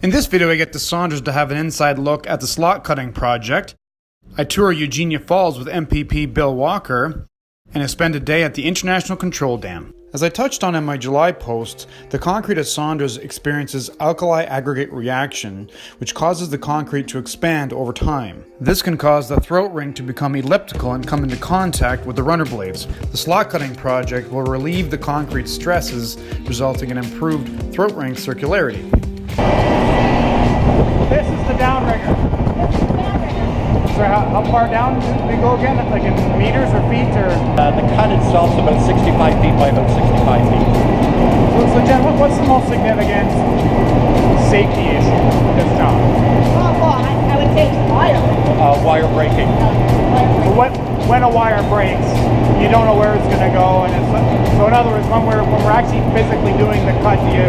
In this video, I get to Saunders to have an inside look at the slot cutting project. I tour Eugenia Falls with MPP Bill Walker, and I spend a day at the International Control Dam. As I touched on in my July post, the concrete at Saunders experiences alkali aggregate reaction, which causes the concrete to expand over time. This can cause the throat ring to become elliptical and come into contact with the runner blades. The slot cutting project will relieve the concrete stresses, resulting in improved throat ring circularity. This is the downrigger. So how far down do we go again? Like in meters or feet or? The cut itself is about 65 feet by about 65 feet. So Jen, what's the most significant safety issue with this job? Well, I would say it's wire. Wire breaking. So when a wire breaks, you don't know where it's going to go, and so in other words, when we're actually physically doing the cut, do you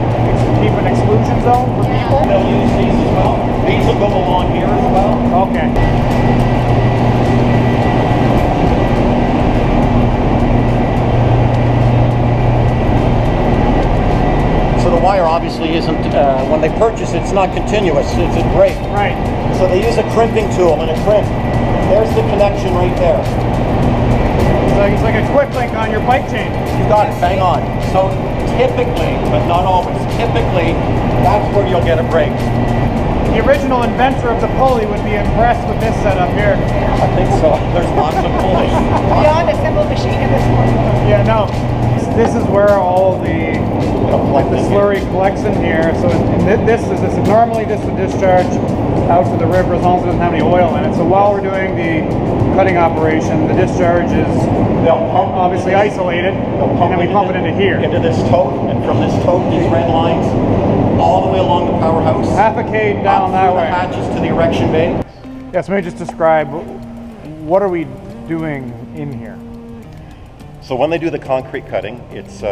keep an exclusion zone for people? They'll use these as well. These will go along here as well. Okay. So the wire obviously isn't, when they purchase it's not continuous, it's a break. Right. So they use a crimping tool and a crimp. There's the connection right there. It's like a quick link on your bike chain. You got it, bang on. So typically, but not always, typically that's where you'll get a break. The original inventor of the pulley would be impressed with this setup here. I think so. There's lots of pulleys. Beyond a simple machine in this one. Yeah, no. This is where all the slurry collects in here. So normally this would discharge out to the river as long as it doesn't have any oil in it. So while we're doing the cutting operation, the discharge is obviously isolated, and then we pump it into here. Into this tote, and from this tote, these red lines, all the way along the powerhouse. Half a K down that way. The hatches to the erection bay. Yes, maybe just describe, what are we doing in here? So when they do the concrete cutting, it's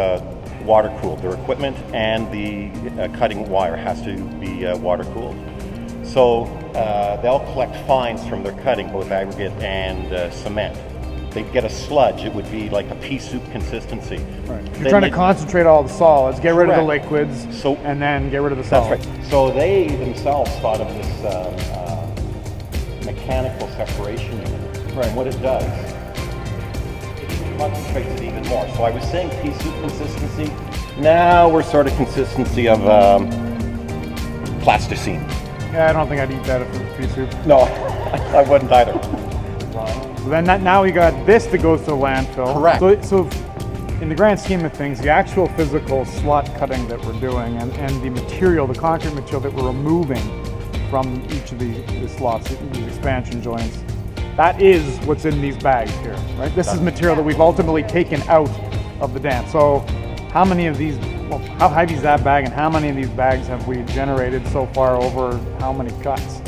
water cooled. Their equipment and the cutting wire has to be water cooled. So they'll collect fines from their cutting, both aggregate and cement. They get a sludge. It would be like a pea soup consistency. Right. You're trying to concentrate all the solids, get rid of the liquids, so, and then get rid of the solids. That's right. So they themselves thought of this mechanical separation unit. Right. And what it does, it concentrates it even more. So I was saying pea soup consistency. Now we're sort of consistency of plasticine. Yeah, I don't think I'd eat that if it was pea soup. No, I wouldn't either. So then now we got this that goes to the landfill. Correct. So in the grand scheme of things, the actual physical slot cutting that we're doing and the material, the concrete material that we're removing from each of the slots, these expansion joints, that is what's in these bags here, right? This is material that we've ultimately taken out of the dam. So how many of these, well, how heavy is that bag and how many of these bags have we generated so far over how many cuts?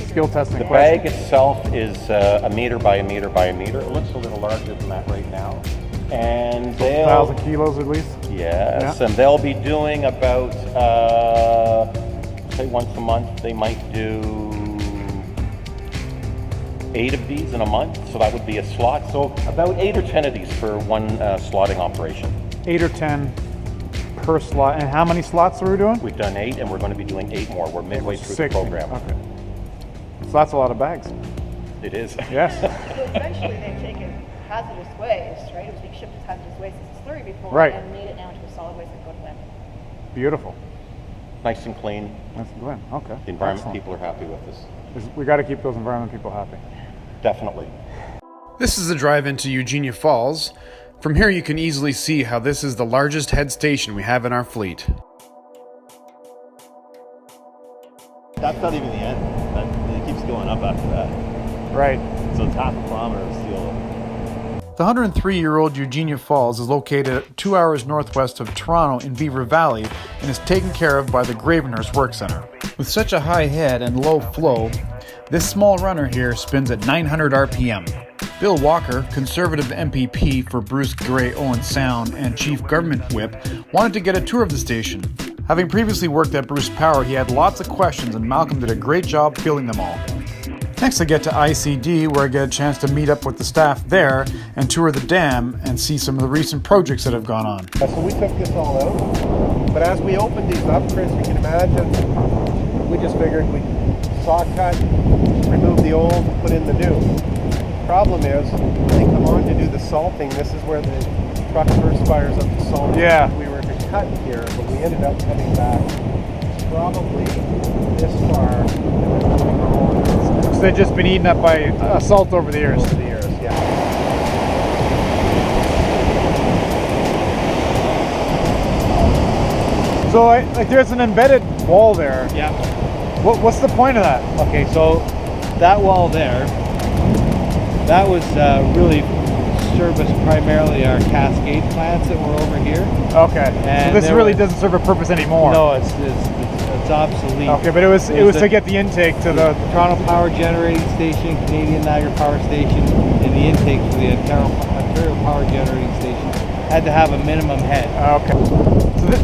Skill testing The question. bag itself is a meter by a meter by a meter. It looks a little larger than that right now. And they'll... 1,000 kilos at least? Yes, yeah. And they'll be doing about, say once a month, they might do 8 of these in a month. So that would be a slot. So about 8 or 10 of these for one slotting operation. 8 or 10 per slot. And how many slots are we doing? We've done 8 and we're going to be doing 8 more. We're midway through 60. the program. Okay. So that's a lot of bags. It is. Yes. So eventually they've taken hazardous waste, right? It was being shipped as hazardous waste as a slurry before, right, and made it now into a solid waste that go to landfill. Beautiful. Nice and clean. That's good. Okay. The environment people are happy with this. We got to keep those environment people happy. Definitely. This is the drive into Eugenia Falls. From here you can easily see how this is the largest head station we have in our fleet. That's not even the end. It keeps going up after that. Right. So it's half a kilometer of steel. The 103-year-old Eugenia Falls is located 2 hours northwest of Toronto in Beaver Valley and is taken care of by the Graveners Work Center. With such a high head and low flow, this small runner here spins at 900 RPM. Bill Walker, Conservative MPP for Bruce Grey Owen Sound and Chief Government Whip, wanted to get a tour of the station. Having previously worked at Bruce Power, he had lots of questions and Malcolm did a great job fielding them all. Next I get to ICD, where I get a chance to meet up with the staff there and tour the dam and see some of the recent projects that have gone on. So we took this all out, but as we opened these up, Chris, you can imagine we just figured we'd saw cut, remove the old, put in the new. Problem is, when they come on to do the salting, this is where the truck first fires up the salt. Yeah. We were to cut here, but we ended up cutting back probably this far. So they've just been eaten up by salt over the years. Over the years, yeah. So like there's an embedded wall there. Yeah. What's the point of that? Okay, so that wall there, that was really serviced primarily our Cascade plants that were over here. Okay. And So this there really was- doesn't serve a purpose anymore. No, it's obsolete. Okay, but it was the- to get the intake to the. Toronto Power Generating Station, Canadian Niagara Power Station, and the intake for the Ontario Power Generating Station had to have a minimum head. Okay.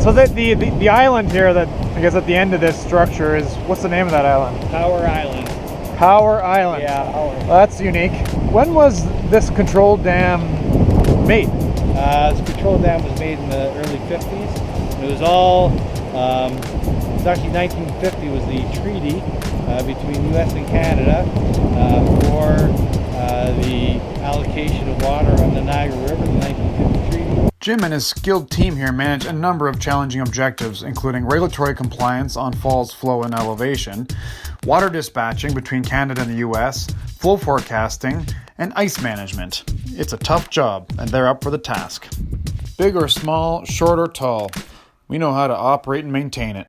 So the island here that I guess at the end of this structure is, what's the name of that island? Power Island. Power Island. Yeah. Well, that's unique. When was this control dam made? This control dam was made in the early 50s. It was all, it's actually 1950 was the treaty between US and Canada for the allocation of water on the Niagara River, the 1950 treaty. Jim and his skilled team here manage a number of challenging objectives, including regulatory compliance on falls flow and elevation, water dispatching between Canada and the US, flow forecasting, and ice management. It's a tough job, and they're up for the task. Big or small, short or tall, we know how to operate and maintain it.